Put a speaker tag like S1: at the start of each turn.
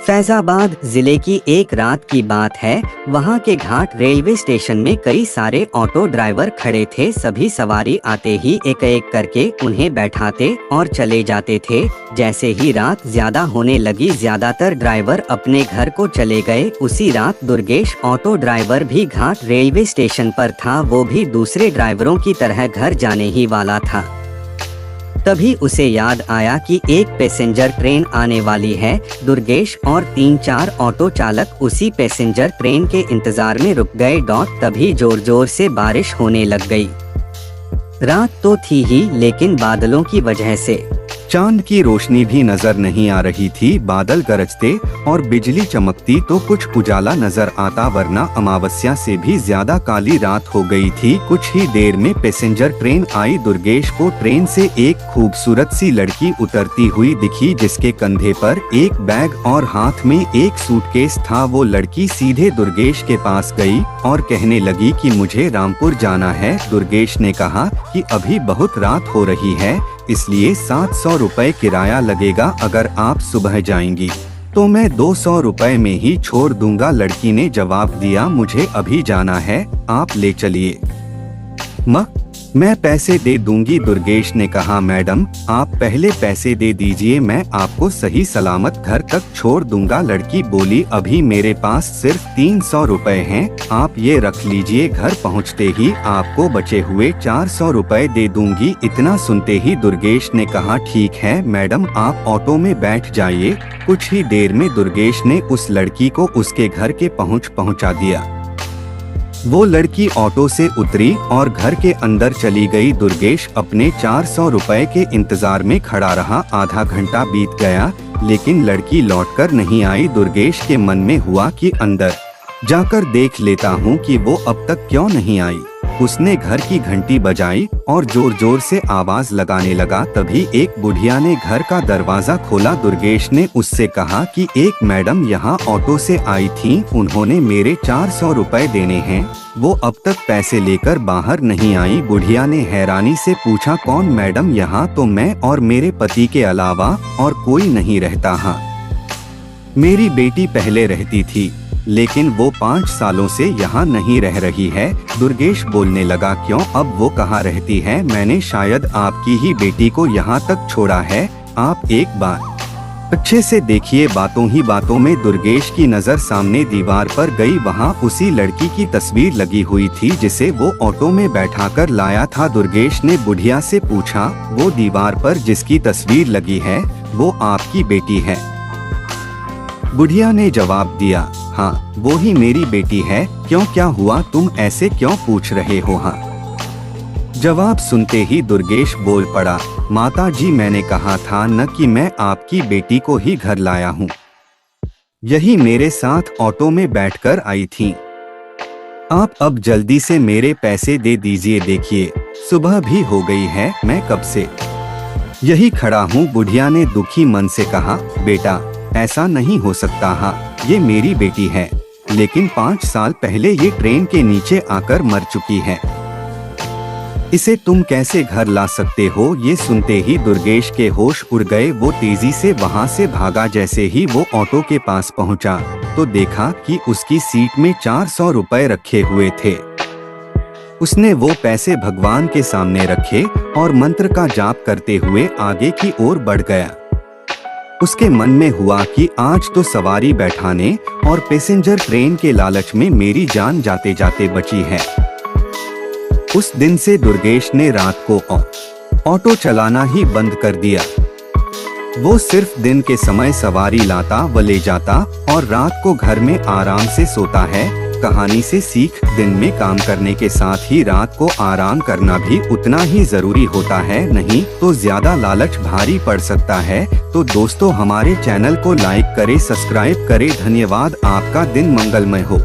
S1: फैजाबाद जिले की एक रात की बात है। वहां के घाट रेलवे स्टेशन में कई सारे ऑटो ड्राइवर खड़े थे। सभी सवारी आते ही एक एक करके उन्हें बैठाते और चले जाते थे। जैसे ही रात ज्यादा होने लगी, ज्यादातर ड्राइवर अपने घर को चले गए। उसी रात दुर्गेश ऑटो ड्राइवर भी घाट रेलवे स्टेशन पर था। वो भी दूसरे ड्राइवरों की तरह घर जाने ही वाला था। तभी उसे याद आया कि एक पैसेंजर ट्रेन आने वाली है। दुर्गेश और 3-4 ऑटो चालक उसी पैसेंजर ट्रेन के इंतजार में रुक गए। तभी जोर जोर से बारिश होने लग गई। रात तो थी ही, लेकिन बादलों की वजह से
S2: चांद की रोशनी भी नजर नहीं आ रही थी। बादल गरजते और बिजली चमकती तो कुछ उजाला नजर आता, वरना अमावस्या से भी ज्यादा काली रात हो गई थी। कुछ ही देर में पैसेंजर ट्रेन आई। दुर्गेश को ट्रेन से एक खूबसूरत सी लड़की उतरती हुई दिखी, जिसके कंधे पर एक बैग और हाथ में एक सूटकेस था। वो लड़की सीधे दुर्गेश के पास गई और कहने लगी कि मुझे रामपुर जाना है। दुर्गेश ने कहा कि अभी बहुत रात हो रही है, इसलिए 700 रुपए किराया लगेगा। अगर आप सुबह जाएंगी तो मैं 200 रुपए में ही छोड़ दूंगा। लड़की ने जवाब दिया, मुझे अभी जाना है, आप ले चलिए। मैं पैसे दे दूंगी। दुर्गेश ने कहा, मैडम आप पहले पैसे दे दीजिए, मैं आपको सही सलामत घर तक छोड़ दूंगा। लड़की बोली, अभी मेरे पास सिर्फ 300 रुपए हैं, आप ये रख लीजिए, घर पहुंचते ही आपको बचे हुए 400 रुपए दे दूंगी। इतना सुनते ही दुर्गेश ने कहा, ठीक है मैडम, आप ऑटो में बैठ जाइए। कुछ ही देर में दुर्गेश ने उस लड़की को उसके घर के पहुंचा दिया। वो लड़की ऑटो से उतरी और घर के अंदर चली गई। दुर्गेश अपने 400 रुपए के इंतजार में खड़ा रहा। आधा घंटा बीत गया, लेकिन लड़की लौटकर नहीं आई। दुर्गेश के मन में हुआ कि अंदर जाकर देख लेता हूँ कि वो अब तक क्यों नहीं आई। उसने घर की घंटी बजाई और जोर जोर से आवाज लगाने लगा। तभी एक बुढ़िया ने घर का दरवाजा खोला। दुर्गेश ने उससे कहा कि एक मैडम यहाँ ऑटो से आई थी, उन्होंने मेरे 400 रुपए देने हैं, वो अब तक पैसे लेकर बाहर नहीं आई। बुढ़िया ने हैरानी से पूछा, कौन मैडम? यहाँ तो मैं और मेरे पति के अलावा और कोई नहीं रहता। हाँ, मेरी बेटी पहले रहती थी, लेकिन वो 5 सालों से यहाँ नहीं रह रही है। दुर्गेश बोलने लगा, क्यों, अब वो कहाँ रहती है? मैंने शायद आपकी ही बेटी को यहाँ तक छोड़ा है, आप एक बार अच्छे से देखिए। बातों ही बातों में दुर्गेश की नजर सामने दीवार पर गई। वहाँ उसी लड़की की तस्वीर लगी हुई थी जिसे वो ऑटो में बैठाकर लाया था। दुर्गेश ने बुढ़िया से पूछा, वो दीवार पर जिसकी तस्वीर लगी है वो आपकी बेटी है? बुढ़िया ने जवाब दिया, हाँ वो ही मेरी बेटी है। क्यों, क्या हुआ, तुम ऐसे क्यों पूछ रहे हो? हाँ। जवाब सुनते ही दुर्गेश बोल पड़ा, माता जी मैंने कहा था न कि मैं आपकी बेटी को ही घर लाया हूँ, यही मेरे साथ ऑटो में बैठकर आई थी। आप अब जल्दी से मेरे पैसे दे दीजिए। देखिए सुबह भी हो गई है, मैं कब से यही खड़ा हूँ। बुढ़िया ने दुखी मन से कहा, बेटा ऐसा नहीं हो सकता। हाँ ये मेरी बेटी है, लेकिन 5 साल पहले ये ट्रेन के नीचे आकर मर चुकी है, इसे तुम कैसे घर ला सकते हो? ये सुनते ही दुर्गेश के होश उड़ गए। वो तेजी से वहाँ से भागा। जैसे ही वो ऑटो के पास पहुँचा तो देखा कि उसकी सीट में 400 रुपए रखे हुए थे। उसने वो पैसे भगवान के सामने रखे और मंत्र का जाप करते हुए आगे की ओर बढ़ गया। उसके मन में हुआ कि आज तो सवारी बैठाने और पैसेंजर ट्रेन के लालच में मेरी जान जाते जाते बची है। उस दिन से दुर्गेश ने रात को ऑटो चलाना ही बंद कर दिया। वो सिर्फ दिन के समय सवारी लाता व ले जाता और रात को घर में आराम से सोता है। कहानी से सीख, दिन में काम करने के साथ ही रात को आराम करना भी उतना ही जरूरी होता है, नहीं तो ज्यादा लालच भारी पड़ सकता है। तो दोस्तों हमारे चैनल को लाइक करें, सब्सक्राइब करें। धन्यवाद, आपका दिन मंगलमय हो।